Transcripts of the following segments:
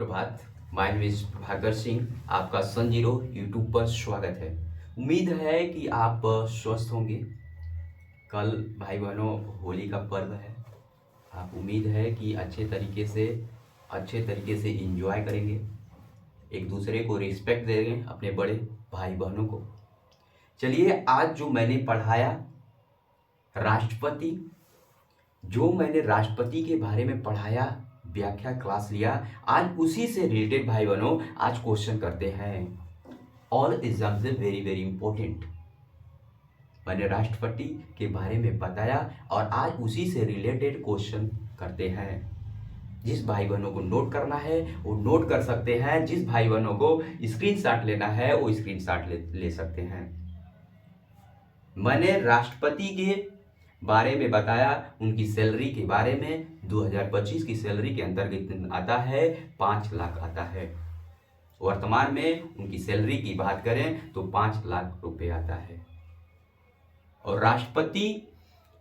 Prabhat. My name is Prabhakar Singh. आपका सन zero YouTube पर स्वागत है। उम्मीद है कि आप स्वस्थ होंगे। कल भाई बहनों होली का पर्व है। आप उम्मीद है कि अच्छे तरीके से एंजॉय करेंगे, एक दूसरे को रिस्पेक्ट देंगे, अपने बड़े भाई बहनों को। चलिए, आज राष्ट्रपति जो मैंने राष्ट्रपति के बारे में पढ़ाया, व्याख्या क्लास लिया, आज उसी से रिलेटेड भाई बहनों आज क्वेश्चन करते हैं। ऑल एग्जाम से वेरी वेरी इंपॉर्टेंट। मैंने राष्ट्रपति के बारे में बताया और आज उसी से रिलेटेड क्वेश्चन करते हैं। जिस भाई बहनों को नोट करना है वो नोट कर सकते हैं, जिस भाई बहनों को स्क्रीनशॉट लेना है वो स्क्रीनशॉट ले सकते हैं। मैंने राष्ट्रपति के बारे में बताया, उनकी सैलरी के बारे में। 2025 की सैलरी के अंतर्गत आता है 5 लाख आता है। वर्तमान में उनकी सैलरी की बात करें तो 5 लाख रुपए आता है। और राष्ट्रपति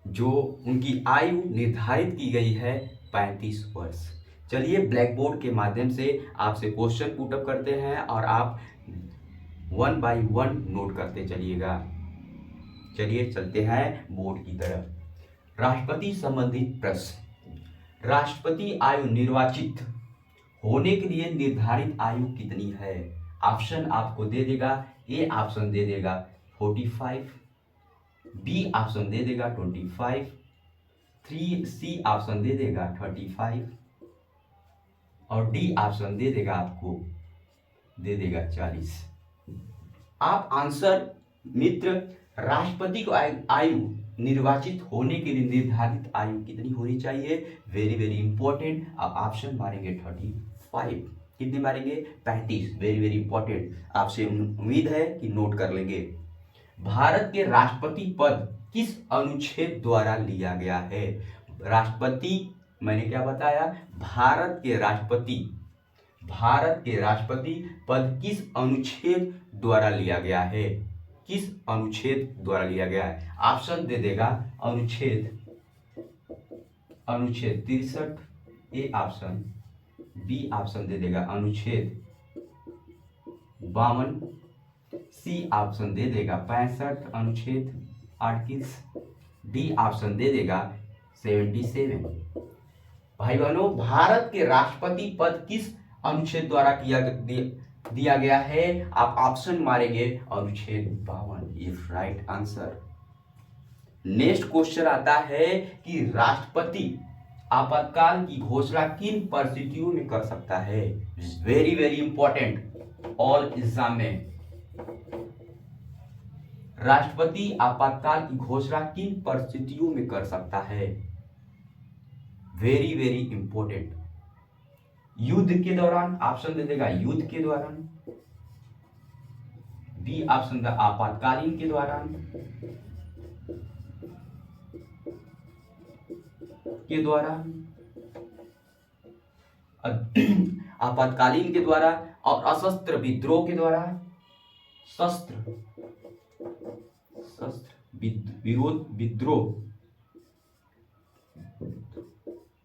जो उनकी आयु निर्धारित की गई है 35 वर्ष। चलिए, ब्लैक बोर्ड के माध्यम से आपसे क्वेश्चन पुटअप करते हैं और आप 1 बाय 1 नोट करते चलिएगा। चलिए चलते हैं बोर्ड की तरफ। राष्ट्रपति संबंधित प्रश्न। राष्ट्रपति आयु निर्वाचित होने के लिए निर्धारित आयु कितनी है? ऑप्शन आपको दे देगा। ए ऑप्शन दे देगा 45, बी ऑप्शन दे देगा 25, सी ऑप्शन दे देगा 35 और डी ऑप्शन दे देगा 40। आप आंसर मित्र, राष्ट्रपति को आयु निर्वाचित होने के लिए निर्धारित आयु कितनी होनी चाहिए? Very very important. आप ऑप्शन मारेंगे 35। कितने मारेंगे? 35। Very very important. आपसे उम्मीद है कि नोट कर लेंगे। भारत के राष्ट्रपति पद किस अनुच्छेद द्वारा लिया गया है? राष्ट्रपति मैंने क्या बताया? भारत के राष्ट्रपति पद किस अनुच्छेद द्वारा लिया गया है? किस अनुच्छेद द्वारा लिया गया है? ऑप्शन दे देगा अनुच्छेद 63, ए ऑप्शन, बी ऑप्शन दे देगा अनुच्छेद 52, सी ऑप्शन दे देगा 65 अनुच्छेद आर्टिकल्स, डी ऑप्शन दे देगा 77। भाई बहनों, भारत के राष्ट्रपति पद किस अनुच्छेद द्वारा दिया गया है? आप ऑप्शन मारेंगे अनुच्छेद 52 is right answer. Next question आता है कि राष्ट्रपति आपातकाल की घोषणा किन परिस्थितियों में कर सकता है? Very very important. All exam में राष्ट्रपति आपातकाल की घोषणा किन परिस्थितियों में कर सकता है? Very very important. युद्ध के दौरान ऑप्शन दे देगा युद्ध के दौरान, बी ऑप्शन द आपातकालीन के दौरान आपातकालीन के द्वारा और अशस्त्र विद्रोह के द्वारा,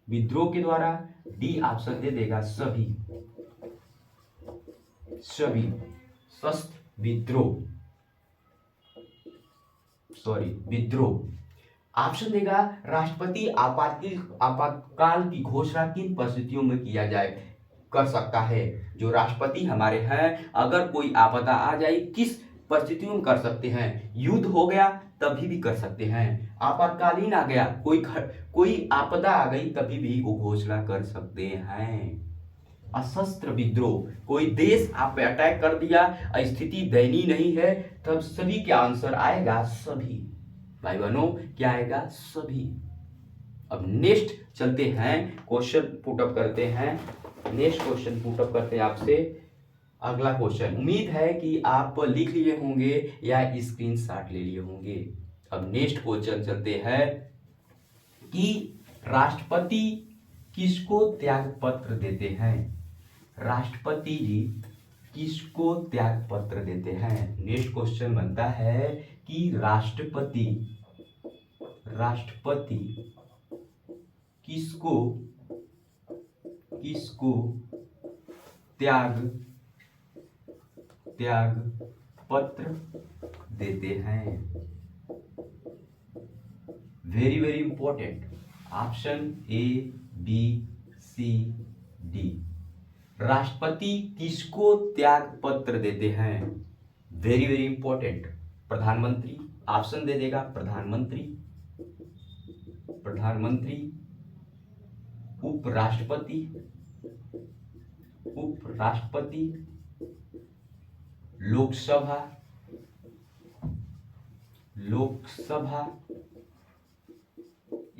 विद्रोह के द्वारा, डी ऑप्शन दे देगा सभी शस्त्र विद्रोह। ऑप्शन देगा राष्ट्रपति आपातकाल की घोषणा किन परिस्थितियों में कर सकता है? जो राष्ट्रपति हमारे हैं, अगर कोई आपदा आ जाए किस परिस्थितियों में कर सकते हैं? युद्ध हो गया तभी भी कर सकते हैं, आपातकालीन आ गया, कोई आपदा आ गई तभी भी वो घोषणा कर सकते हैं। अशस्त्र विद्रोह, कोई देश आप पे अटैक कर दिया, स्थिति दयनीय नहीं है, तब सभी क्या आंसर आएगा? सभी। भाई बहनों, क्या आएगा? सभी। अब नेक्स्ट चलते हैं, क्वेश्चन पुटअप करते हैं। नेक्स्ट क्वेश्चन पुटअप करते हैं आपसे। अगला क्वेश्चन, उम्मीद है कि आप लिख लिए होंगे या स्क्रीनशॉट ले लिए होंगे। अब नेक्स्ट क्वेश्चन चलते हैं कि राष्ट्रपति किसको त्याग पत्र देते हैं? राष्ट्रपति जी किसको त्याग पत्र देते हैं? नेक्स्ट क्वेश्चन बनता है कि राष्ट्रपति किसको त्याग पत्र देते हैं। Very very important, option A B C D. राष्ट्रपति किसको त्याग पत्र देते हैं? वेरी वेरी इंपॉर्टेंट, प्रधानमंत्री। ऑप्शन दे देगा प्रधानमंत्री, उपराष्ट्रपति, लोकसभा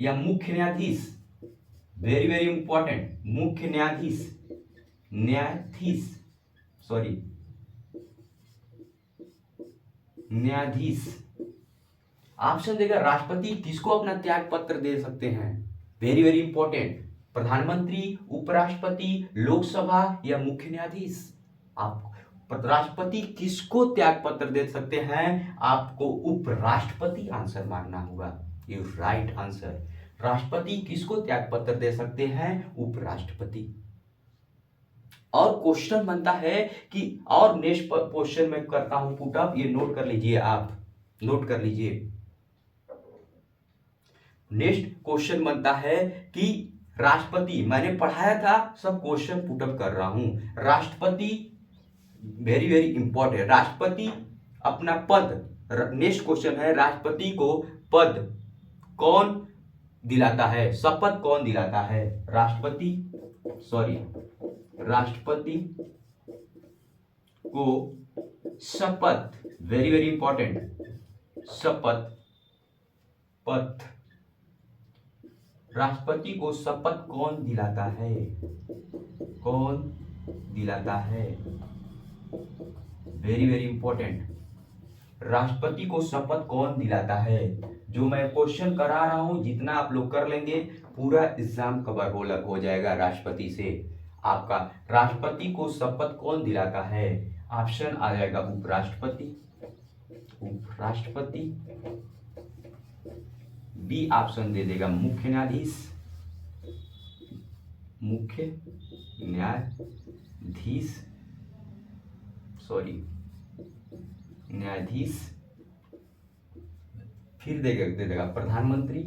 या मुख्य न्यायाधीश। वेरी वेरी इंपॉर्टेंट, मुख्य न्यायाधीश। ऑप्शन देगा राष्ट्रपति किसको अपना त्याग पत्र दे सकते हैं? वेरी वेरी इंपॉर्टेंट, प्रधानमंत्री, उपराष्ट्रपति, लोकसभा या मुख्य न्यायाधीश। आप राष्ट्रपति किसको त्याग पत्र दे सकते हैं? आपको उपराष्ट्रपति आंसर मानना होगा। ये राइट आंसर। राष्ट्रपति किसको त्याग पत्र दे सकते हैं? उपराष्ट्रपति। और क्वेश्चन बनता है कि, और नेक्स्ट क्वेश्चन में करता हूं पुट अप, ये नोट कर लीजिए, आप नोट कर लीजिए। नेक्स्ट क्वेश्चन बनता है कि राष्ट्रपति, मैंने पढ़ाया था, सब क्वेश्चन पुट अप कर रहा हूं। राष्ट्रपति, वेरी वेरी इंपॉर्टेंट, राष्ट्रपति अपना पद, नेक्स्ट क्वेश्चन है, राष्ट्रपति को पद कौन दिलाता है? शपथ कौन दिलाता है? राष्ट्रपति को शपथ, वेरी वेरी इंपॉर्टेंट, शपथ पथ, राष्ट्रपति को शपथ कौन दिलाता है? वेरी वेरी इंपॉर्टेंट, राष्ट्रपति को शपथ कौन दिलाता है? जो मैं क्वेश्चन करा रहा हूं, जितना आप लोग कर लेंगे पूरा एग्जाम कवर हो जाएगा राष्ट्रपति से आपका। राष्ट्रपति को शपथ कौन दिलाता है? ऑप्शन आ जाएगा उपराष्ट्रपति, बी ऑप्शन दे देगा मुख्य न्यायाधीश, फिर दे देगा प्रधानमंत्री,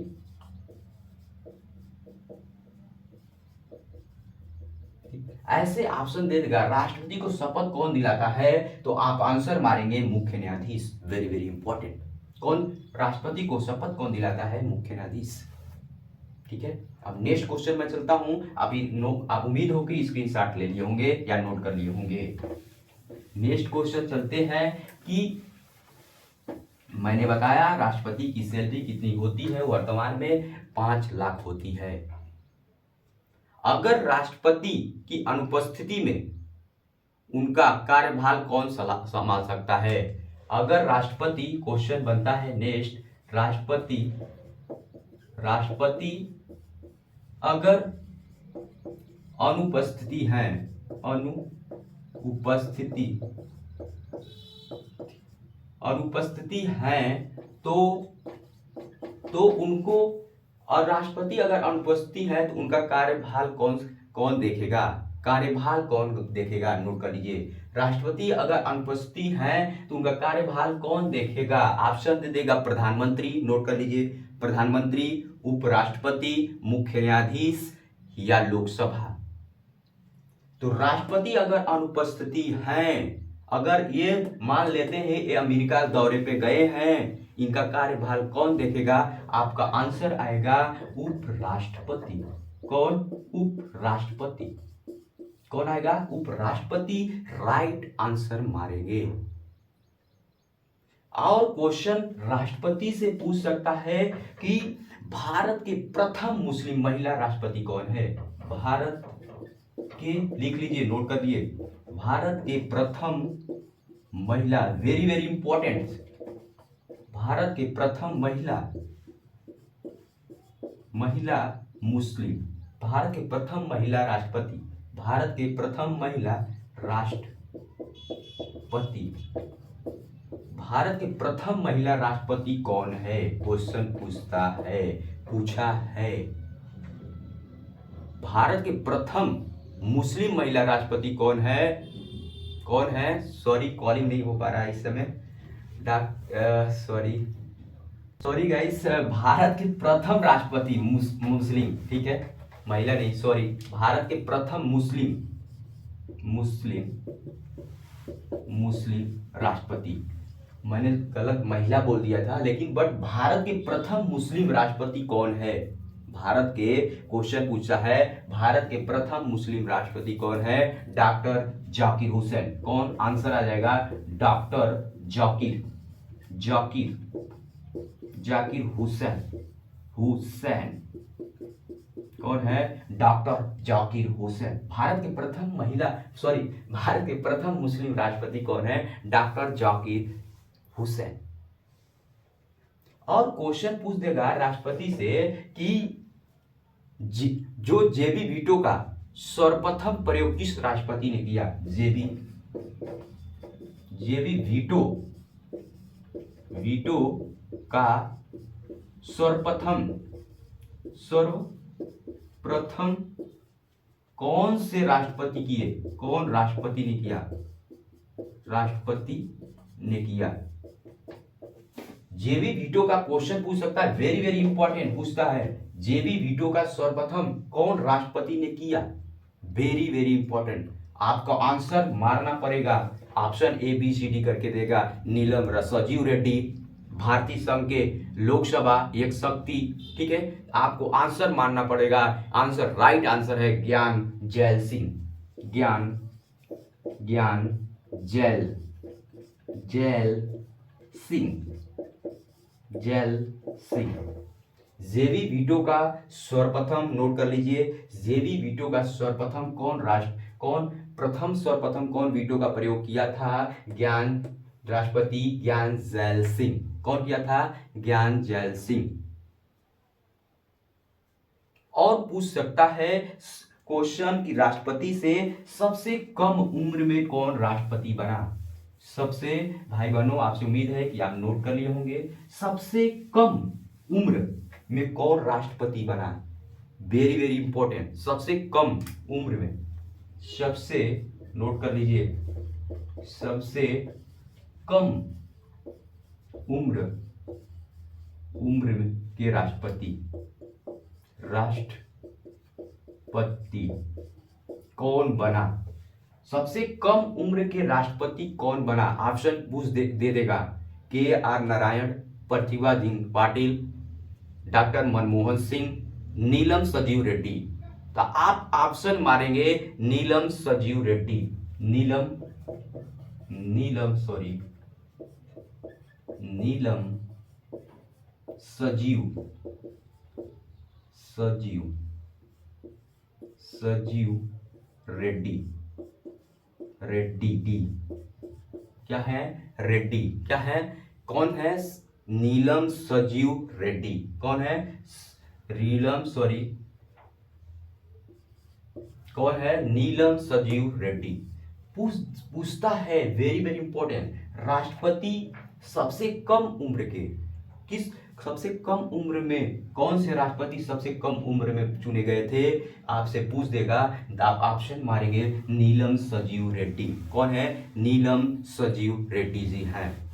ऐसे ऑप्शन दे देगा। राष्ट्रपति को शपथ कौन दिलाता है? तो आप आंसर मारेंगे मुख्य न्यायाधीश। वेरी वेरी इंपॉर्टेंट, कौन राष्ट्रपति को शपथ कौन दिलाता है? मुख्य न्यायाधीश। ठीक है, अब नेक्स्ट क्वेश्चन में चलता हूं। अभी आप उम्मीद हो कि स्क्रीनशॉट ले लिए होंगे या नोट कर लिए होंगे। नेक्स्ट क्वेश्चन चलते हैं कि मैंने बताया राष्ट्रपति की सैलरी कितनी होती है? वर्तमान में 5 लाख होती है। अगर राष्ट्रपति की अनुपस्थिति में उनका कार्यभार कौन संभाल सकता है? अगर राष्ट्रपति, क्वेश्चन बनता है नेक्स्ट, राष्ट्रपति अगर अनुपस्थिति है तो उनको, और राष्ट्रपति अगर अनुपस्थिति है तो उनका कार्यभार कौन देखेगा? कार्यभार कौन देखेगा? नोट कर लीजिए। राष्ट्रपति अगर अनुपस्थिति है तो उनका कार्यभार कौन देखेगा? ऑप्शन दे देगा प्रधानमंत्री, नोट कर लीजिए, प्रधानमंत्री, उपराष्ट्रपति, मुख्य न्यायाधीश या लोकसभा। तो राष्ट्रपति अगर अनुपस्थिति हैं, अगर ये मान लेते हैं ये अमेरिका दौरे पे गए हैं, इनका कार्यभार कौन देखेगा? आपका आंसर आएगा उपराष्ट्रपति। कौन? उपराष्ट्रपति। कौन आएगा? उपराष्ट्रपति। राइट आंसर मारेंगे। और क्वेश्चन राष्ट्रपति से पूछ सकता है कि भारत के प्रथम मुस्लिम महिला राष्ट्रपति कौन है? भारत के, लिख लीजिए, नोट कर लिए, भारत के प्रथम महिला, वेरी वेरी इंपॉर्टेंट, भारत के प्रथम महिला मुस्लिम, भारत के प्रथम महिला राष्ट्रपति, भारत के प्रथम महिला राष्ट्रपति, भारत के प्रथम महिला राष्ट्रपति कौन है? क्वेश्चन पूछा है। भारत के प्रथम मुस्लिम महिला राष्ट्रपति कौन है? कौन है? सॉरी, कॉलिंग नहीं हो पा रहा है इस समय। सॉरी गाइस, भारत के प्रथम राष्ट्रपति मुस्लिम, ठीक है, महिला नहीं, सॉरी, भारत के प्रथम मुस्लिम राष्ट्रपति, मैंने गलत महिला बोल दिया था, लेकिन बट भारत के प्रथम मुस्लिम राष्ट्रपति कौन है? भारत के क्वेश्चन पूछा है, भारत के प्रथम मुस्लिम राष्ट्रपति कौन है? डॉक्टर जाकिर हुसैन। कौन? आंसर आ जाएगा डॉक्टर जाकिर हुसैन। कौन है? डॉक्टर जाकिर हुसैन। भारत के प्रथम मुस्लिम राष्ट्रपति कौन है? डॉक्टर जाकिर हुसैन। और क्वेश्चन पूछ देगा राष्ट्रपति से कि जो जेबी वीटो का सर्वप्रथम प्रयोग किस राष्ट्रपति ने किया? जेबी वीटो का सर्वप्रथम कौन से राष्ट्रपति किए? कौन राष्ट्रपति ने किया? जेबी वीटो का क्वेश्चन पूछ सकता है, वेरी वेरी इंपॉर्टेंट पूछता है, जेबी वीटो का सर्वप्रथम कौन राष्ट्रपति ने किया? वेरी वेरी इंपॉर्टेंट, आपका आंसर मारना पड़ेगा। Option A B C D करके देगा। नीलम सजीव रेड्डी, भारतीय संघ के लोकसभा एक शक्ति, ठीक है, आपको आंसर मानना पड़ेगा। आंसर, राइट आंसर है ज्ञान जैल सिंह। जेबी वीटो का सर्वप्रथम, नोट कर लीजिए, जेबी वीटो का सर्वप्रथम कौन वीटो का प्रयोग किया था? राष्ट्रपति ज्ञान जैल सिंह। कौन किया था? ज्ञान जैल सिंह। और पूछ सकता है क्वेश्चन कि राष्ट्रपति से सबसे कम उम्र में कौन राष्ट्रपति बना? सबसे, भाई बहनों, आपसे उम्मीद है कि आप नोट कर लिए होंगे, सबसे कम उम्र में कौन राष्ट्रपति बना? वेरी वेरी इंपॉर्टेंट, सबसे कम उम्र में, सबसे, नोट कर लीजिए, सबसे कम उम्र में के राष्ट्रपति कौन बना? सबसे कम उम्र के राष्ट्रपति कौन बना? ऑप्शन पूछ दे देगा, K R Narayan, Pratibha Singh Patil, doctor Manmohan Singh, Neelam सजीव रेड्डी। तो आप ऑप्शन मारेंगे नीलम सजीव रेड्डी, नीलम सजीव रेड्डी, डी, क्या है? रेड्डी, क्या है? कौन है? नीलम सजीव रेड्डी। कौन है? कौन है? नीलम सजीव रेड्डी। पूछता है, वेरी वेरी इंपॉर्टेंट, राष्ट्रपति सबसे कम उम्र में कौन से राष्ट्रपति सबसे कम उम्र में चुने गए थे? आपसे पूछ देगा, आप ऑप्शन मारेंगे नीलम सजीव रेड्डी। कौन है? नीलम सजीव रेड्डी जी हैं।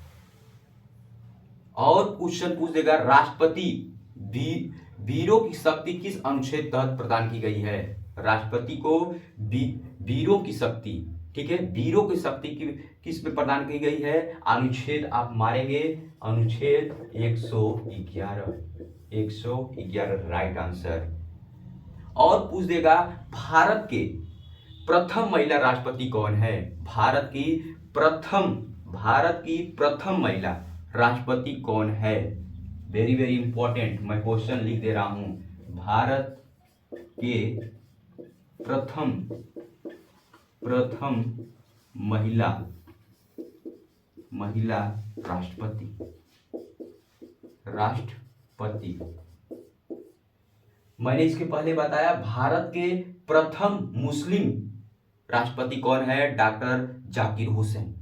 और क्वेश्चन पूछ देगा, राष्ट्रपति वीरों की शक्ति किस अनुच्छेद तहत प्रदान की गई है? राष्ट्रपति को वीरों की शक्ति, ठीक है, वीरों की शक्ति किस पे प्रदान की गई है? अनुच्छेद आप मारेंगे, अनुच्छेद 111, राइट आंसर। और पूछ देगा, भारत के प्रथम महिला राष्ट्रपति कौन है? भारत की प्रथम महिला राष्ट्रपति कौन है? वेरी वेरी इंपॉर्टेंट, मैं क्वेश्चन लिख दे रहा हूं, भारत के प्रथम महिला राष्ट्रपति। मैंने इसके पहले बताया, भारत के प्रथम मुस्लिम राष्ट्रपति कौन है? डॉक्टर जाकिर हुसैन।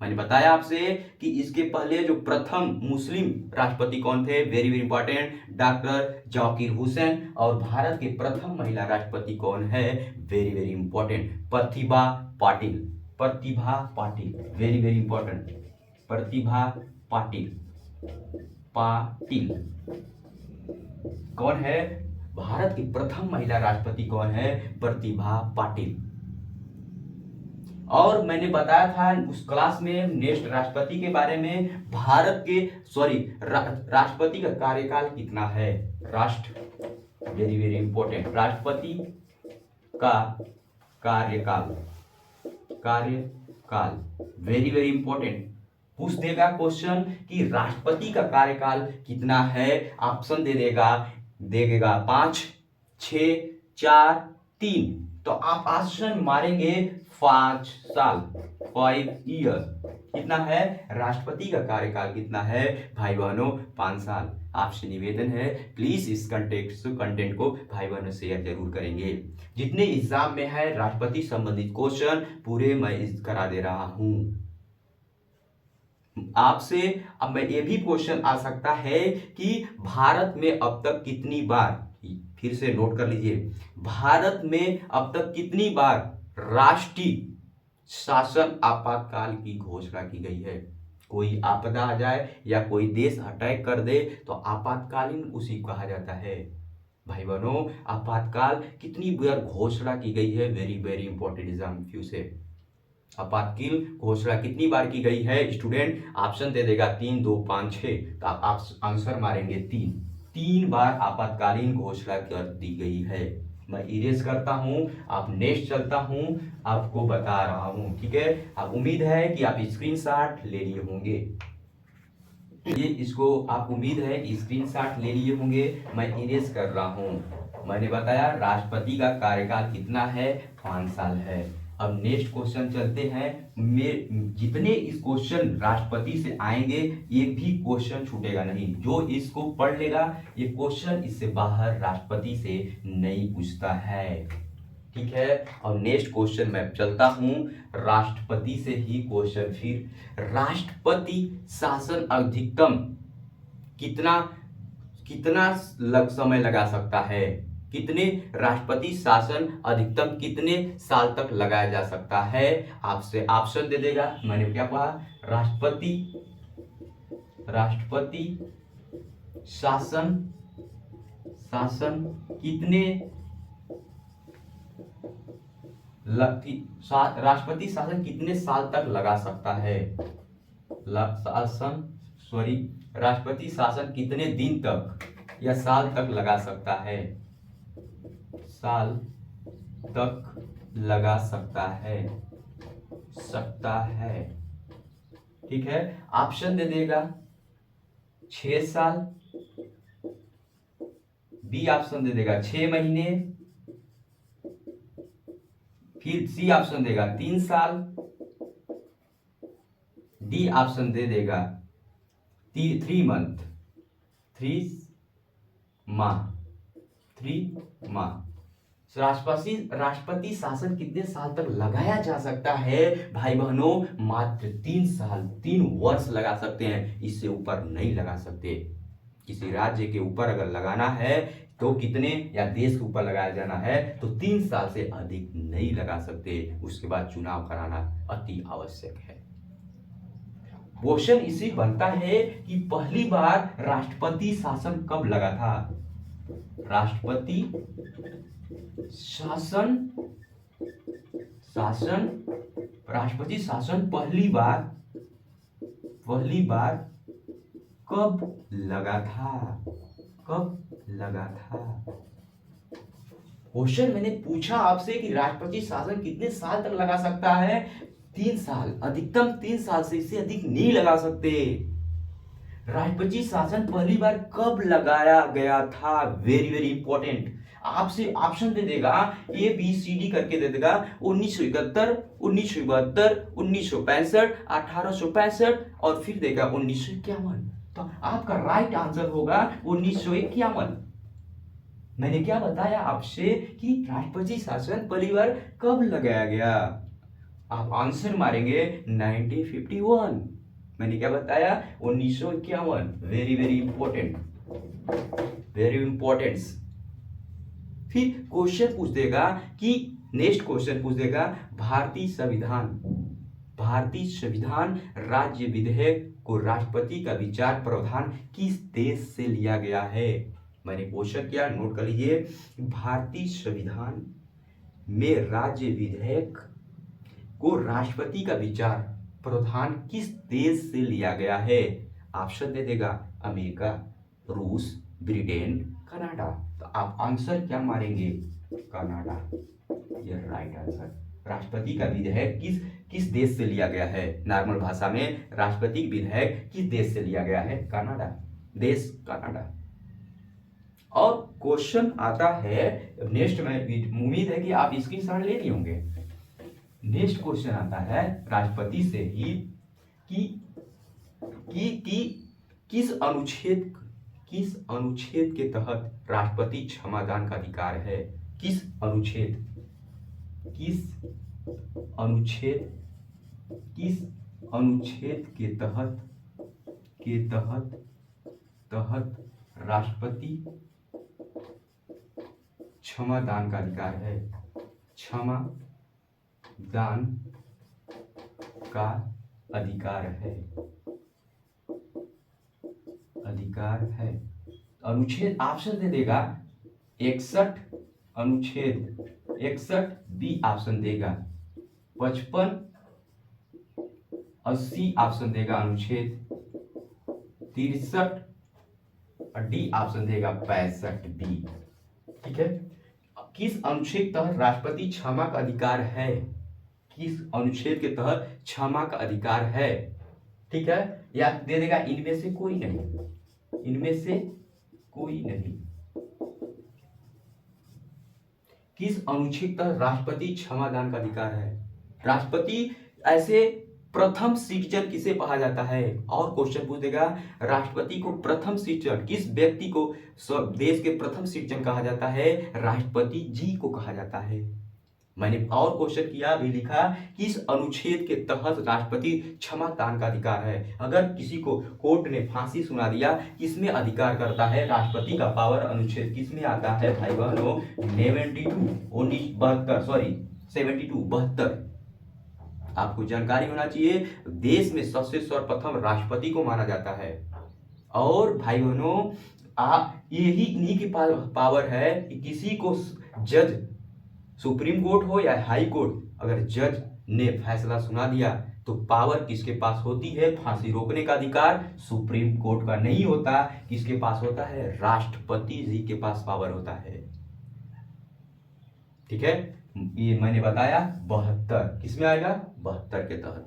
मैंने बताया आपसे कि इसके पहले जो प्रथम मुस्लिम राष्ट्रपति कौन थे, very very important, doctor Zakir Hussain. और भारत के प्रथम महिला राष्ट्रपति कौन है, very very important, Pratibha Patil. Pratibha Patil, very very important, Pratibha Patil. Patil कौन है, भारत की प्रथम महिला राष्ट्रपति कौन है, प्रतिभा पाटिल। और मैंने बताया था उस क्लास में नेक्स्ट राष्ट्रपति के बारे में, भारत के राष्ट्रपति का कार्यकाल कितना है, वेरी वेरी इंपॉर्टेंट, राष्ट्रपति का कार्यकाल, वेरी वेरी इंपॉर्टेंट। पूछ देगा क्वेश्चन कि राष्ट्रपति का कार्यकाल कितना है, ऑप्शन दे देगा 5, 6, 4, 3। तो आप ऑप्शन मारेंगे 5 साल, 5 ईयर। कितना है, राष्ट्रपति का कार्यकाल कितना है भाई बहनों, 5 साल। आपसे निवेदन है प्लीज इस कंटेंट को भाई बहनों शेयर जरूर करेंगे। जितने एग्जाम में है राष्ट्रपति संबंधित क्वेश्चन पूरे मैं करा दे रहा हूं आपसे। अब मैं ये भी क्वेश्चन आ सकता है कि भारत में अब तक कितनी बार, फिर से नोट कर लीजिए, भारत में अब तक कितनी बार राष्ट्रीय शासन आपातकाल की घोषणा की गई है। कोई आपदा आ जाए या कोई देश अटैक कर दे तो आपातकालीन उसी कहा जाता है। भाई बहनों, आपातकाल कितनी बार घोषणा की गई है, very very important exam few से। आपातकाल घोषणा कितनी बार की गई है स्टूडेंट, ऑप्शन दे देगा 3, 2, 5, 6। तो आप आंसर मारेंगे 3 बार आपातकालीन घोषणा कर दी गई है। मैं इरेज करता हूं, आप नेक्स्ट चलता हूं, आपको बता रहा हूं, ठीक है। अब उम्मीद है कि आप स्क्रीनशॉट ले लिए होंगे, ये इसको आप उम्मीद है कि स्क्रीनशॉट ले लिए होंगे। मैं इरेज कर रहा हूं। मैंने बताया राष्ट्रपति का कार्यकाल कितना है, 5 साल है। अब नेक्स्ट क्वेश्चन चलते हैं। जितने इस क्वेश्चन राष्ट्रपति से आएंगे एक भी क्वेश्चन छूटेगा नहीं, जो इसको पढ़ लेगा ये क्वेश्चन इससे बाहर राष्ट्रपति से नहीं पूछता है, ठीक है। और नेक्स्ट क्वेश्चन मैं चलता हूं, राष्ट्रपति से ही क्वेश्चन। फिर राष्ट्रपति शासन अधिकतम कितना समय लगा सकता है, कितने राष्ट्रपति शासन अधिकतम कितने साल तक लगाया जा सकता है। आपसे ऑप्शन दे देगा, मैंने क्या कहा, राष्ट्रपति शासन कितने राष्ट्रपति शासन कितने साल तक लगा सकता है, राष्ट्रपति शासन कितने दिन तक या साल तक लगा सकता है, साल तक लगा सकता है, ठीक है। ऑप्शन दे देगा 6 साल, बी ऑप्शन दे देगा 6 महीने, फिर सी ऑप्शन देगा 3 साल, डी ऑप्शन दे देगा 3 मंथ, 3 माह। राष्ट्रपति शासन कितने साल तक लगाया जा सकता है भाई बहनों, मात्र 3 साल, 3 वर्ष लगा सकते हैं, इससे ऊपर नहीं लगा सकते। किसी राज्य के ऊपर अगर लगाना है तो कितने, या देश के ऊपर लगाया जाना है तो 3 साल से अधिक नहीं लगा सकते। उसके बाद चुनाव कराना अति आवश्यक है। क्वेश्चन इसी बनता है कि पहली बार राष्ट्रपति शासन कब लगा था, राष्ट्रपति शासन पहली बार कब लगा था, क्वेश्चन मैंने पूछा आपसे कि राष्ट्रपति शासन कितने साल तक लगा सकता है, 3 साल, अधिकतम 3 साल से इससे अधिक नहीं लगा सकते। राष्ट्रपति शासन पहली बार कब लगाया गया था, वेरी वेरी इंपॉर्टेंट। आपसे ऑप्शन दे देगा ABCD करके दे देगा 1971, 1972, 1965, 1865 और फिर देगा 1951। तो आपका राइट आंसर होगा 1951। मैंने क्या बताया आपसे कि राष्ट्रपति शासन पहली बार कब लगाया गया, आप आंसर मारेंगे 1951। मैंने क्या बताया? 1951। Very very important, very important. फिर क्वेश्चन पूछ देगा कि नेक्स्ट क्वेश्चन पूछ देगा भारतीय संविधान राज्य विधेयक को राष्ट्रपति का विचार प्रावधान किस देश से लिया गया है? मैंने क्वेश्चन किया, नोट कर लीजिए। भारतीय संविधान में राज्य विधेयक को राष्ट्रपति का विचार प्रावधान किस देश से लिया गया है? ऑप्शन दे देगा, अमेरिका, रूस, ब्रिटेन, कनाडा। तो आप आंसर क्या मारेंगे? कनाडा, ये राइट आंसर। राष्ट्रपति का विधेयक किस देश से लिया गया है? नॉर्मल भाषा में राष्ट्रपति विधेयक किस देश से लिया गया है? कनाडा, देश कनाडा। और क्वेश्चन आता है नेक्स्ट में, उम्मीद है कि आप इसकी स्क्रीनशॉट ले लिए होंगे। नेक्स्ट क्वेश्चन आता है राष्ट्रपति से ही कि किस अनुच्छेद के तहत राष्ट्रपति क्षमादान का अधिकार है? किस अनुच्छेद के तहत राष्ट्रपति क्षमादान का अधिकार है? क्षमा दान का अधिकार है। अनुच्छेद ऑप्शन दे देगा 61 अनुच्छेद 61 बी ऑप्शन देगा, 55 80 ऑप्शन देगा, अनुच्छेद 63 डी ऑप्शन देगा, 65 बी। ठीक है, किस अनुच्छेद तहत राष्ट्रपति क्षमा का अधिकार है? किस अनुच्छेद के तहत क्षमा का अधिकार है? ठीक है, या दे देगा इनमें से कोई नहीं। किस अनुच्छेद तहत राष्ट्रपति क्षमादान का अधिकार है? राष्ट्रपति ऐसे प्रथम सिटीजन किसे कहा जाता है? और क्वेश्चन पूछ देगा राष्ट्रपति को प्रथम सिटीजन, किस व्यक्ति को देश के प्रथम सिटीजन कहा जाता है? राष्ट्रपति जी को कहा जाता है। मैंने और क्वेश्चन किया भी, लिखा किस अनुच्छेद के तहत राष्ट्रपति क्षमा दान का अधिकार है? अगर किसी को कोर्ट ने फांसी सुना दिया, किसमें अधिकार करता है? राष्ट्रपति का पावर अनुच्छेद किसमें आता है भाई बहनों? 72 आपको जानकारी होना चाहिए। देश में सबसे सर्वप्रथम राष्ट्रपति को माना जाता है। और भाई बहनों, यही इन्हीं की पावर है कि किसी को जज, सुप्रीम कोर्ट हो या हाई कोर्ट, अगर जज ने फैसला सुना दिया तो पावर किसके पास होती है? फांसी रोकने का अधिकार सुप्रीम कोर्ट का नहीं होता, किसके पास होता है? राष्ट्रपति जी के पास पावर होता है। ठीक है, ये मैंने बताया 72 किसमें आएगा? 72 के तहत।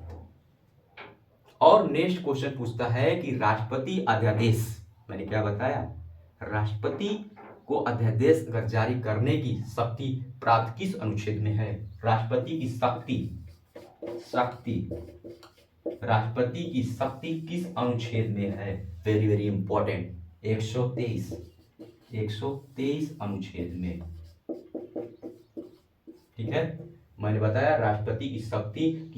और नेक्स्ट क्वेश्चन पूछता है कि राष्ट्रपति अध्यादेश, मैंने क्या बताया? राष्ट्रपति को अध्यादेश अगर जारी करने की शक्ति प्राप्त किस अनुच्छेद में है? राष्ट्रपति की शक्ति किस अनुच्छेद में है? वेरी वेरी इंपॉर्टेंट, 123 अनुच्छेद में। ठीक है, मैंने बताया राष्ट्रपति की शक्ति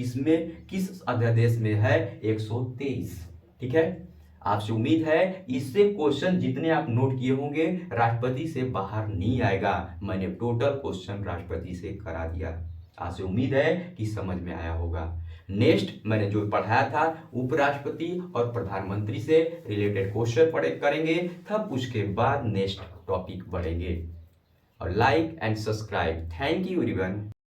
किस अध्यादेश में है? 123। ठीक है, आपसे उम्मीद है इससे क्वेश्चन जितने आप नोट किए होंगे राष्ट्रपति से बाहर नहीं आएगा। मैंने टोटल क्वेश्चन राष्ट्रपति से करा दिया। आपसे उम्मीद है कि समझ में आया होगा। नेक्स्ट मैंने जो पढ़ाया था उपराष्ट्रपति और प्रधानमंत्री से रिलेटेड क्वेश्चन करेंगे, तब उसके बाद नेक्स्ट टॉपिक बढ़ेंगे। और like and subscribe. Thank you everyone.